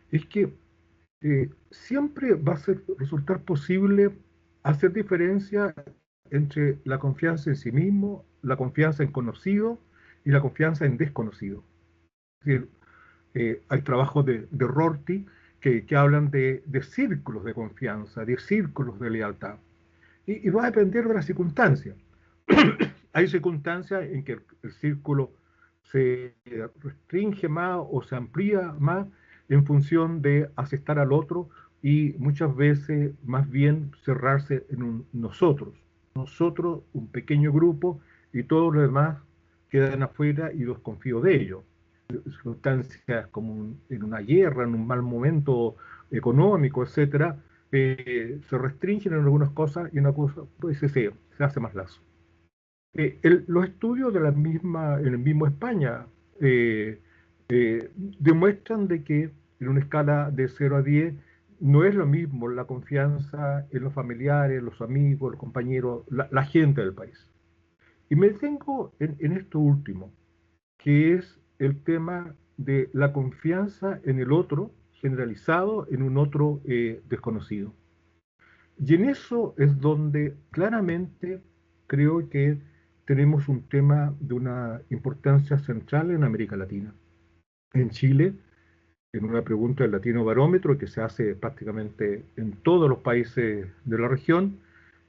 es que siempre va a resultar posible hacer diferencia entre la confianza en sí mismo, la confianza en conocido y la confianza en desconocido. Es decir, hay trabajos de Rorty que hablan de círculos de confianza, de círculos de lealtad. Y va a depender de las circunstancias. Hay circunstancias en que el círculo se restringe más o se amplía más en función de aceptar al otro, y muchas veces más bien cerrarse en un nosotros, un pequeño grupo, y todos los demás quedan afuera y desconfío de ellos. Circunstancias como en una guerra, en un mal momento económico, etcétera, se restringen en algunas cosas y una cosa pues, se hace más lazo. Los estudios de en el mismo España demuestran de que en una escala de 0 a 10 no es lo mismo la confianza en los familiares, los amigos, los compañeros, la gente del país. Y me detengo en esto último, que es el tema de la confianza en el otro, generalizado en un otro desconocido. Y en eso es donde claramente creo que tenemos un tema de una importancia central en América Latina. En Chile, en una pregunta del Latino Barómetro que se hace prácticamente en todos los países de la región,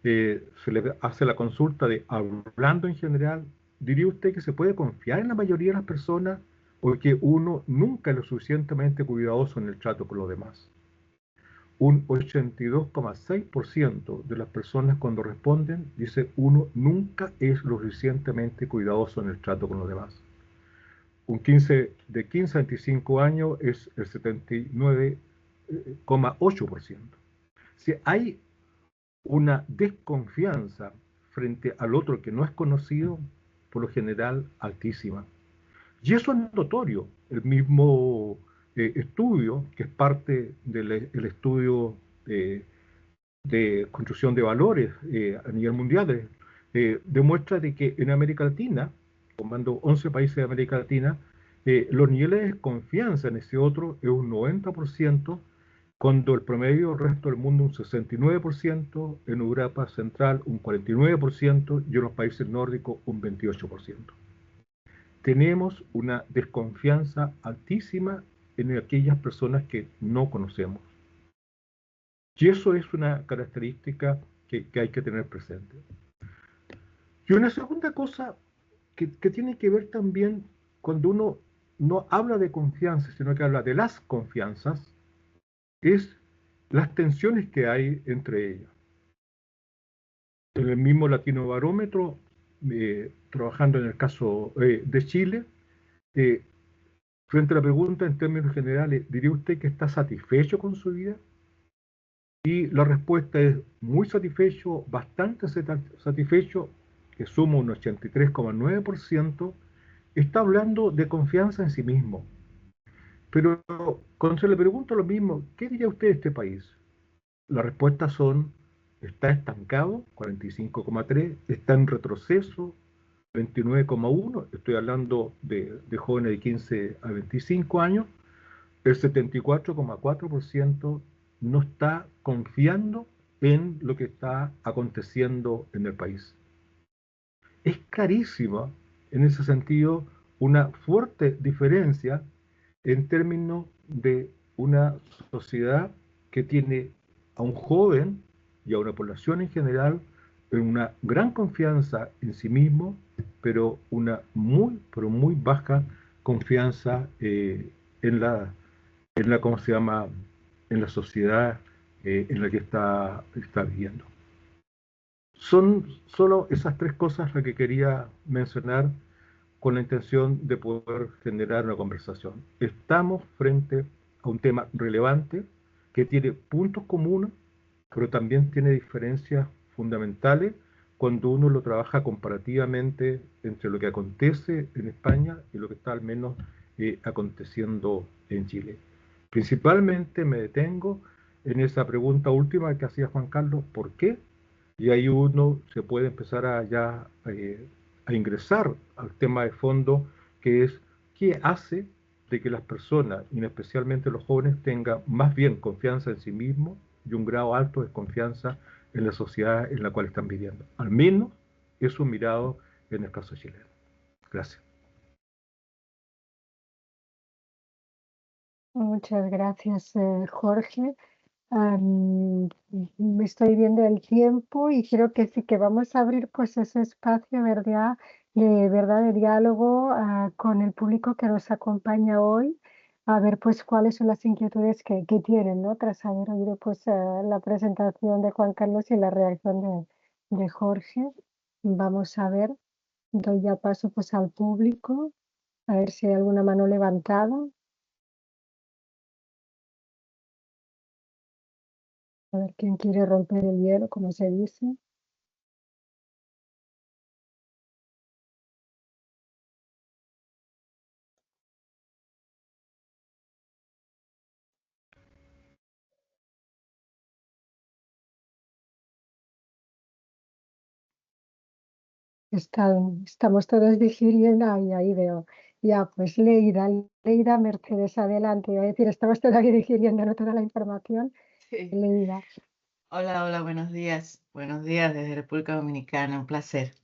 se le hace la consulta de, hablando en general, ¿diría usted que se puede confiar en la mayoría de las personas o que uno nunca es lo suficientemente cuidadoso en el trato con los demás? un 82,6% de las personas cuando responden dice uno nunca es lo suficientemente cuidadoso en el trato con los demás. De 15 a 25 años es el 79,8%. Si hay una desconfianza frente al otro que no es conocido, por lo general altísima. Y eso es notorio. El mismo estudio, que es parte del estudio de construcción de valores a nivel mundial, demuestra de que en América Latina, tomando 11 países de América Latina, los niveles de confianza en ese otro es un 90%, cuando el promedio del resto del mundo un 69%, en Europa Central un 49% y en los países nórdicos un 28%. Tenemos una desconfianza altísima en aquellas personas que no conocemos. Y eso es una característica que hay que tener presente. Y una segunda cosa que tiene que ver también cuando uno no habla de confianza, sino que habla de las confianzas, es las tensiones que hay entre ellas. En el mismo Latino Barómetro, trabajando en el caso de Chile, frente a la pregunta en términos generales, ¿diría usted que está satisfecho con su vida? Y la respuesta es muy satisfecho, bastante satisfecho, que suma un 83,9%, está hablando de confianza en sí mismo. Pero cuando se le pregunta lo mismo, ¿qué diría usted de este país? Las respuestas son, está estancado, 45,3%, está en retroceso, 29,1%, estoy hablando de jóvenes de 15 a 25 años, el 74,4% no está confiando en lo que está aconteciendo en el país. Es clarísima, en ese sentido, una fuerte diferencia en términos de una sociedad que tiene a un joven y a una población en general en una gran confianza en sí mismo, pero una pero muy baja confianza en la ¿cómo se llama?, en la sociedad en la que está viviendo. Son solo esas tres cosas las que quería mencionar con la intención de poder generar una conversación. Estamos frente a un tema relevante que tiene puntos comunes, pero también tiene diferencias fundamentales cuando uno lo trabaja comparativamente entre lo que acontece en España y lo que está al menos aconteciendo en Chile. Principalmente me detengo en esa pregunta última que hacía Juan Carlos, ¿por qué? Y ahí uno se puede empezar a ingresar al tema de fondo, que es qué hace de que las personas, y especialmente los jóvenes, tengan más bien confianza en sí mismos y un grado alto de confianza en la sociedad en la cual están viviendo. Al menos eso mirado en el caso chileno. Gracias.
Muchas gracias, Jorge. Me estoy viendo el tiempo y creo que sí que vamos a abrir pues ese espacio, ¿verdad? De diálogo con el público que nos acompaña hoy, a ver pues cuáles son las inquietudes que tienen, ¿no? Tras haber oído pues la presentación de Juan Carlos y la reacción de Jorge. Vamos a ver, doy ya paso pues al público, a ver si hay alguna mano levantada. A ver quién quiere romper el hielo, como se dice. Estamos todos digiriendo, ahí veo. Ya, pues Leida Mercedes, adelante. Iba a decir, estamos todavía digiriendo, no toda la información.
Sí.
Leida.
Hola, buenos días. Buenos días desde República Dominicana, un placer.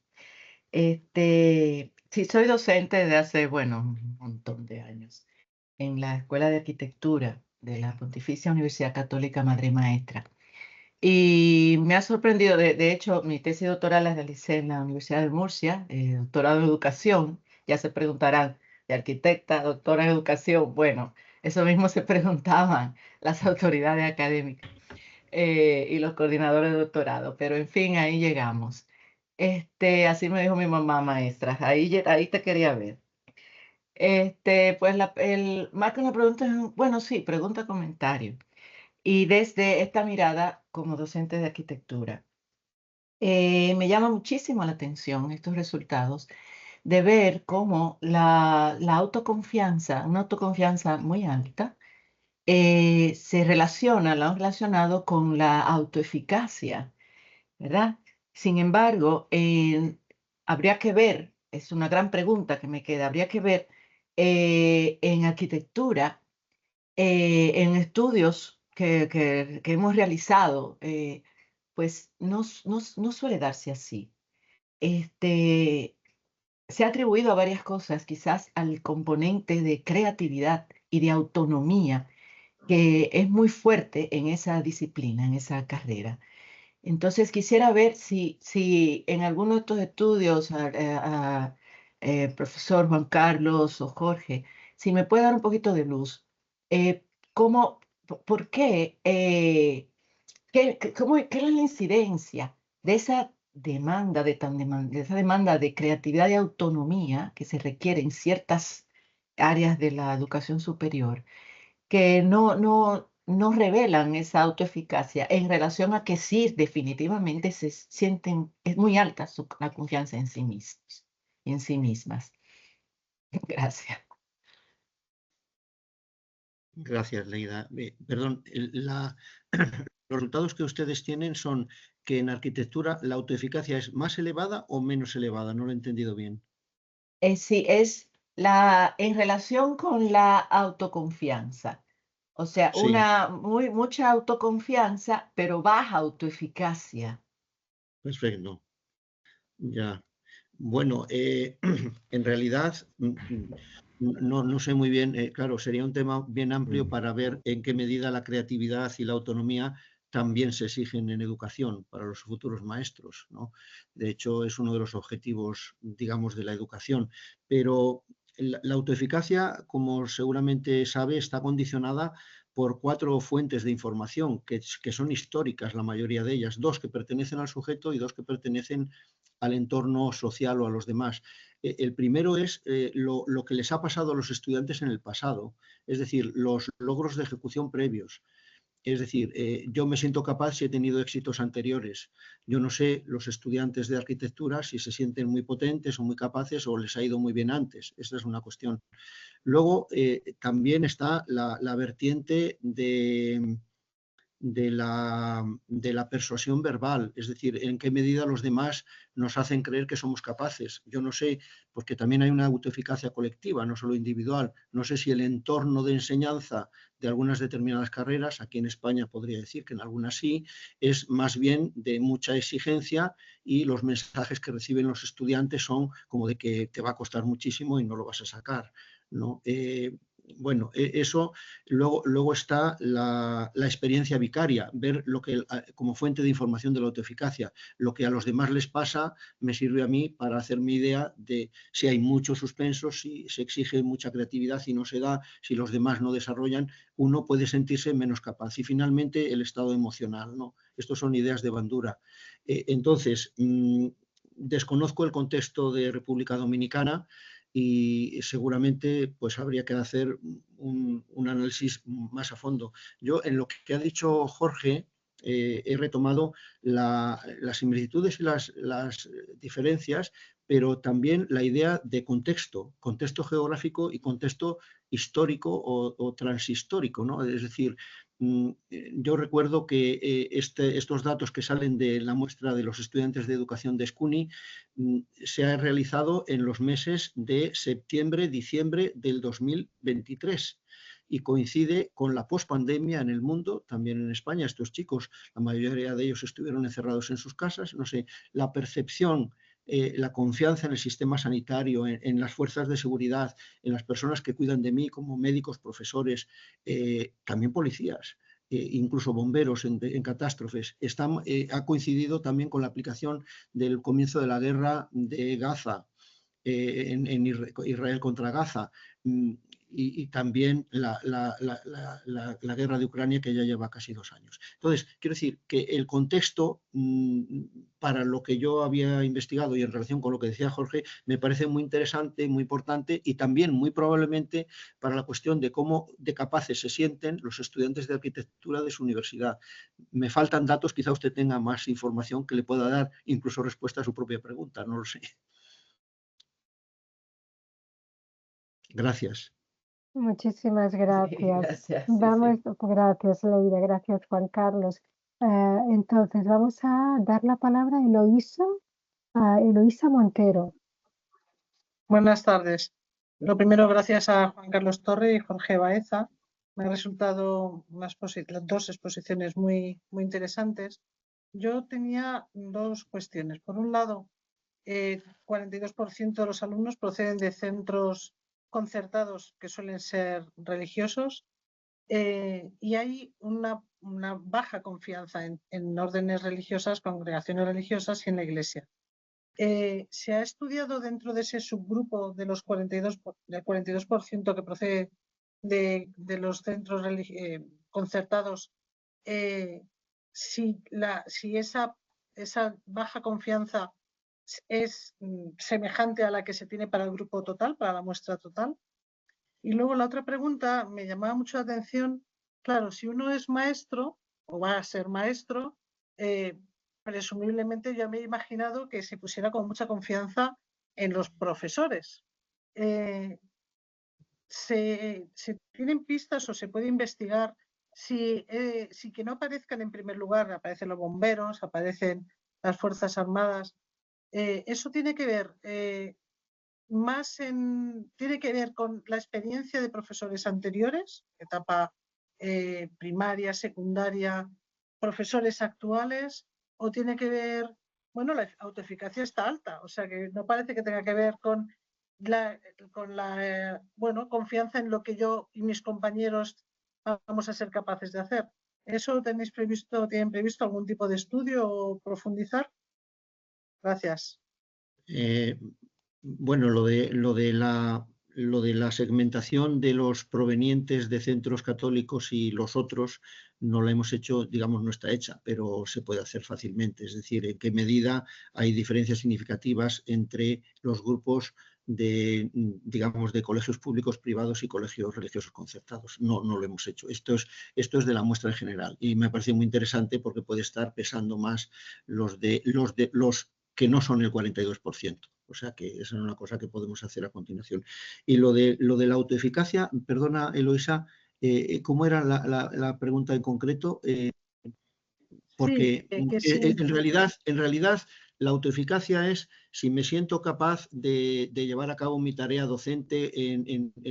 Sí, soy docente desde hace, un montón de años en la Escuela de Arquitectura de la Pontificia Universidad Católica Madre y Maestra. Y me ha sorprendido, de hecho, mi tesis doctoral la realicé en la Universidad de Murcia, doctorado en educación. Ya se preguntarán, de arquitecta, doctora en educación. Bueno, eso mismo se preguntaban las autoridades académicas. y los coordinadores de doctorado, pero en fin, ahí llegamos. Así me dijo mi mamá maestra, ahí te quería ver. Pues más que una pregunta, bueno, sí, pregunta, comentario. Y desde esta mirada como docente de arquitectura, me llama muchísimo la atención estos resultados de ver cómo la autoconfianza, una autoconfianza muy alta, lo han relacionado con la autoeficacia, ¿verdad? Sin embargo, habría que ver, es una gran pregunta que me queda, habría que ver en arquitectura, en estudios que hemos realizado, pues no suele darse así. Este, Se ha atribuido a varias cosas, quizás al componente de creatividad y de autonomía que es muy fuerte en esa disciplina, en esa carrera. Entonces quisiera ver si en alguno de estos estudios, profesor Juan Carlos o Jorge, si me puede dar un poquito de luz, eh, por qué, qué es la incidencia de esa demanda, de esa demanda de creatividad y autonomía que se requiere en ciertas áreas de la educación superior, que no revelan esa autoeficacia en relación a que sí, definitivamente se sienten, es muy alta la confianza en sí mismos y en sí mismas. Gracias.
Gracias, Leida. Perdón, los resultados que ustedes tienen son que en arquitectura la autoeficacia es más elevada o menos elevada. No lo he entendido bien.
Sí, es en relación con la autoconfianza. O sea,
Sí,
mucha autoconfianza, pero baja autoeficacia.
perfecto. Ya. Bueno, en realidad no sé muy bien, claro, sería un tema bien amplio para ver en qué medida la creatividad y la autonomía también se exigen en educación para los futuros maestros, ¿no? De hecho, es uno de los objetivos, digamos, de la educación. Pero la autoeficacia, como seguramente sabe, está condicionada por 4 fuentes de información que son históricas, la mayoría de ellas, 2 que pertenecen al sujeto y 2 que pertenecen al entorno social o a los demás. El primero es lo que les ha pasado a los estudiantes en el pasado, es decir, los logros de ejecución previos. Es decir, yo me siento capaz si he tenido éxitos anteriores. Yo no sé los estudiantes de arquitectura si se sienten muy potentes o muy capaces o les ha ido muy bien antes. Esta es una cuestión. Luego, también está la vertiente de la persuasión verbal, es decir, en qué medida los demás nos hacen creer que somos capaces. Yo no sé, porque también hay una autoeficacia colectiva, no solo individual. No sé si el entorno de enseñanza de algunas determinadas carreras, aquí en España podría decir que en algunas sí, es más bien de mucha exigencia y los mensajes que reciben los estudiantes son como de que te va a costar muchísimo y no lo vas a sacar, ¿no? Bueno, eso, luego está la experiencia vicaria, ver lo que como fuente de información de la autoeficacia, lo que a los demás les pasa me sirve a mí para hacerme idea de si hay muchos suspensos, si se exige mucha creatividad y no se da, si los demás no desarrollan, uno puede sentirse menos capaz. Y finalmente el estado emocional, ¿no? Estos son ideas de Bandura. Entonces, desconozco el contexto de República Dominicana y seguramente pues habría que hacer un análisis más a fondo. Yo en lo que ha dicho Jorge he retomado las similitudes y las diferencias, pero también la idea de contexto geográfico y contexto histórico o transhistórico, ¿no? Es decir, yo recuerdo que estos datos que salen de la muestra de los estudiantes de educación de SCUNY se ha realizado en los meses de septiembre, diciembre del 2023 y coincide con la pospandemia en el mundo, también en España. Estos chicos, la mayoría de ellos estuvieron encerrados en sus casas. No sé, la percepción, la confianza en el sistema sanitario, en las fuerzas de seguridad, en las personas que cuidan de mí como médicos, profesores, también policías. Incluso bomberos en catástrofes, ha coincidido también con la aplicación del comienzo de la guerra de Gaza, en Israel contra Gaza. y también la guerra de Ucrania, que ya lleva casi 2 años. Entonces, quiero decir que el contexto, para lo que yo había investigado y en relación con lo que decía Jorge, me parece muy interesante, muy importante, y también muy probablemente para la cuestión de cómo de capaces se sienten los estudiantes de arquitectura de su universidad. Me faltan datos, quizá usted tenga más información que le pueda dar incluso respuesta a su propia pregunta, no lo sé. Gracias.
Muchísimas
Sí,
gracias.
gracias. Sí,
Vamos,
sí.
gracias, Leire, gracias, Juan Carlos. Entonces, vamos a dar la palabra a Eloísa Montero.
Buenas tardes. Lo primero, gracias a Juan Carlos Torre y Jorge Baeza. Me han resultado las dos exposiciones muy interesantes. Yo tenía dos cuestiones. Por un lado, 42% de los alumnos proceden de centros concertados que suelen ser religiosos, y hay una baja confianza en órdenes religiosas, congregaciones religiosas y en la Iglesia. Se ha estudiado dentro de ese subgrupo de los 42% que procede de los centros concertados, si esa baja confianza es semejante a la que se tiene para el grupo total, para la muestra total. Y luego la otra pregunta me llamaba mucho la atención. Claro, si uno es maestro o va a ser maestro, presumiblemente yo me he imaginado que se pusiera con mucha confianza en los profesores. ¿Se tienen pistas o se puede investigar si que no aparezcan en primer lugar, aparecen los bomberos, aparecen las Fuerzas Armadas? Eso tiene que ver tiene que ver con la experiencia de profesores anteriores, etapa primaria, secundaria, profesores actuales, o tiene que ver, bueno, la autoeficacia está alta, o sea que no parece que tenga que ver con la confianza en lo que yo y mis compañeros vamos a ser capaces de hacer. ¿Eso tienen previsto algún tipo de estudio o profundizar? Gracias.
Bueno, lo de la segmentación de los provenientes de centros católicos y los otros no la hemos hecho, digamos, no está hecha, pero se puede hacer fácilmente. Es decir, en qué medida hay diferencias significativas entre los grupos de, digamos, de colegios públicos, privados y colegios religiosos concertados. No lo hemos hecho. Esto es de la muestra en general y me parece muy interesante porque puede estar pesando más los que no son el 42%. O sea que esa es una cosa que podemos hacer a continuación. Y lo de la autoeficacia, perdona, Eloísa, ¿cómo era la pregunta en concreto? Porque
sí,
en realidad la autoeficacia es si me siento capaz de llevar a cabo mi tarea docente.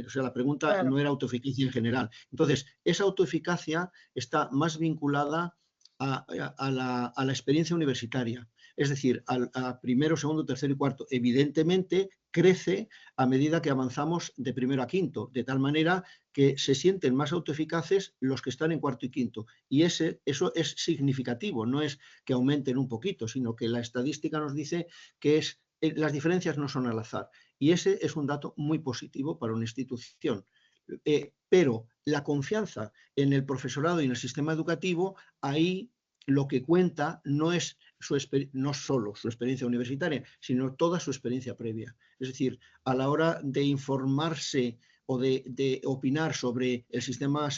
O sea, la pregunta
claro.
no era autoeficacia en general. Entonces, esa autoeficacia está más vinculada a la experiencia universitaria. Es decir, a primero, segundo, tercero y cuarto. Evidentemente, crece a medida que avanzamos de primero a quinto, de tal manera que se sienten más autoeficaces los que están en cuarto y quinto. Y eso es significativo, no es que aumenten un poquito, sino que la estadística nos dice que las diferencias no son al azar. Y ese es un dato muy positivo para una institución. Pero la confianza en el profesorado y en el sistema educativo, ahí lo que cuenta no es no solo su experiencia universitaria, sino toda su experiencia previa. Es decir, a la hora de informarse o de opinar sobre el sistema el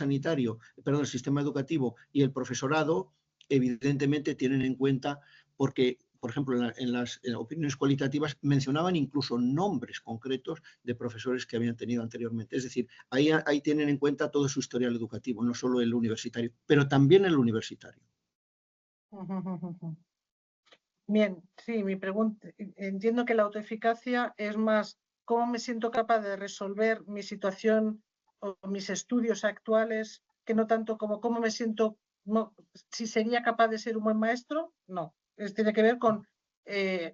sistema educativo y el profesorado, evidentemente tienen en cuenta, porque, por ejemplo, en las opiniones cualitativas mencionaban incluso nombres concretos de profesores que habían tenido anteriormente. Es decir, ahí tienen en cuenta todo su historial educativo, no solo el universitario, pero también el universitario.
Bien, sí, mi pregunta, entiendo que la autoeficacia es más cómo me siento capaz de resolver mi situación o mis estudios actuales, que no tanto como cómo me siento, si sería capaz de ser un buen maestro, no. Tiene que ver con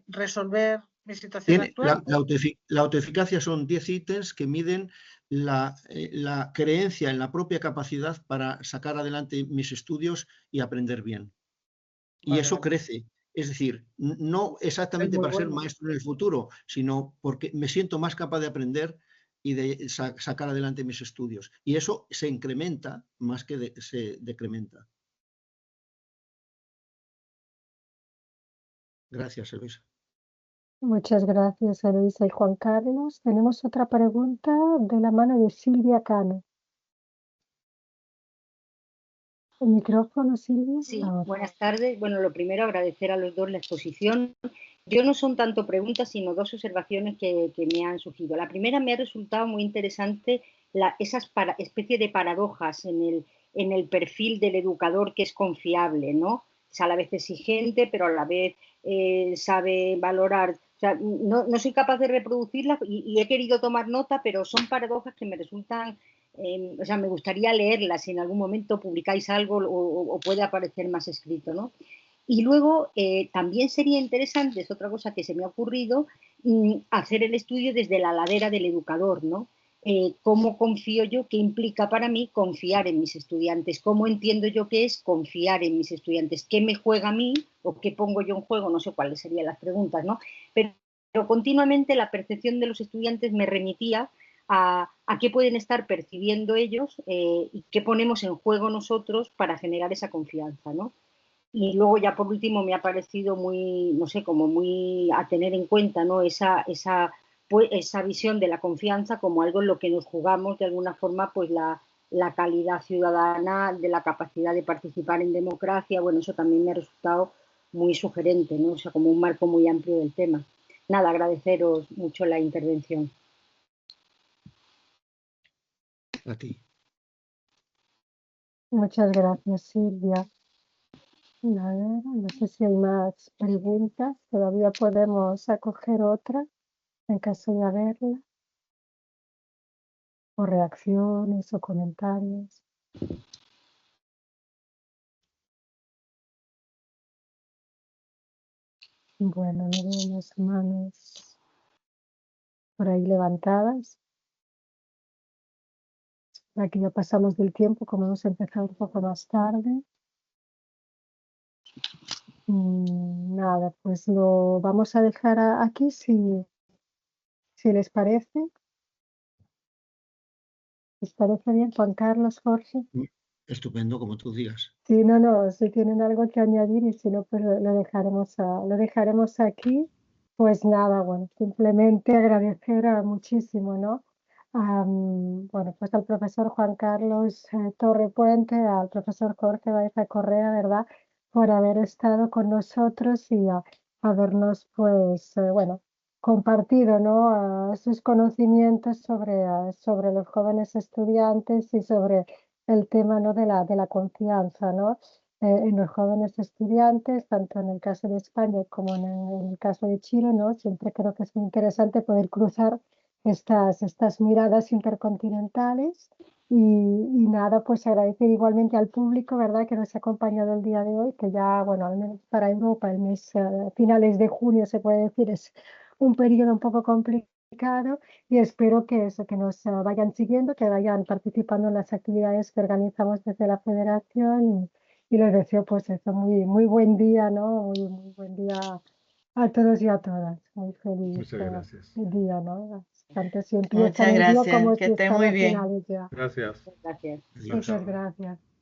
resolver mi situación actual.
La autoeficacia son 10 ítems que miden la creencia en la propia capacidad para sacar adelante mis estudios y aprender bien. Y eso crece. Es decir, no exactamente para ser maestro en el futuro, sino porque me siento más capaz de aprender y de sacar adelante mis estudios. Y eso se incrementa más que se decrementa. Gracias, Eloisa.
Muchas gracias, Eloisa y Juan Carlos. Tenemos otra pregunta de la mano de Silvia Cano. ¿El micrófono, Silvia?
Sí,
Ahora.
buenas tardes. Bueno, lo primero, agradecer a los dos la exposición. Yo no son tanto preguntas, sino dos observaciones que me han surgido. La primera, me ha resultado muy interesante esas especie de paradojas en el perfil del educador que es confiable, ¿no? Es a la vez exigente, pero a la vez sabe valorar. O sea, no soy capaz de reproducirlas y he querido tomar nota, pero son paradojas que me resultan... o sea, me gustaría leerlas si en algún momento publicáis algo o puede aparecer más escrito, ¿no? Y luego también sería interesante, es otra cosa que se me ha ocurrido, hacer el estudio desde la ladera del educador, ¿no? ¿Cómo confío yo? ¿Qué implica para mí confiar en mis estudiantes? ¿Cómo entiendo yo qué es confiar en mis estudiantes? ¿Qué me juega a mí o qué pongo yo en juego? No sé cuáles serían las preguntas, ¿no? Pero continuamente la percepción de los estudiantes me remitía a qué pueden estar percibiendo ellos y qué ponemos en juego nosotros para generar esa confianza, ¿no? Y luego ya por último me ha parecido muy, no sé, como muy a tener en cuenta, ¿no? Esa visión de la confianza como algo en lo que nos jugamos de alguna forma pues la calidad ciudadana, de la capacidad de participar en democracia. Bueno, eso también me ha resultado muy sugerente, ¿no? O sea, como un marco muy amplio del tema. Nada, agradeceros mucho la intervención.
A ti.
Muchas gracias, Silvia. A ver, no sé si hay más preguntas. Todavía podemos acoger otra en caso de haberla. O reacciones o comentarios. Bueno, no veo más manos por ahí levantadas. Aquí ya pasamos del tiempo, como hemos empezado un poco más tarde. Nada, pues lo vamos a dejar aquí si les parece. ¿Les parece bien, Juan Carlos, Jorge?
Estupendo, como tú digas.
Sí, no, si tienen algo que añadir y si no, pues lo dejaremos aquí. Pues nada, bueno, simplemente agradecer muchísimo, ¿no? Bueno, pues al profesor Juan Carlos Torrepuente, al profesor Jorge Baeza Correa, ¿verdad? Por haber estado con nosotros y habernos, pues, bueno, compartido, ¿no? Sus conocimientos sobre los jóvenes estudiantes y sobre el tema, ¿no? de la confianza, ¿no? En los jóvenes estudiantes, tanto en el caso de España como en el caso de Chile, ¿no? Siempre creo que es muy interesante poder cruzar estas miradas intercontinentales y nada, pues agradecer igualmente al público, ¿verdad?, que nos ha acompañado el día de hoy, que ya, bueno, al menos para Europa, el mes, finales de junio se puede decir, es un periodo un poco complicado y espero que eso, que nos vayan siguiendo, que vayan participando en las actividades que organizamos desde la Federación y les deseo pues eso, muy buen día, ¿no? Muy buen día a todos y a todas. Muy feliz
Muchas gracias.
día, ¿no? Tanto si empieza
Muchas
el día
gracias,
como
que
si
esté
está
muy
a
bien.
finales ya.
Gracias.
Gracias.
Muchas gracias.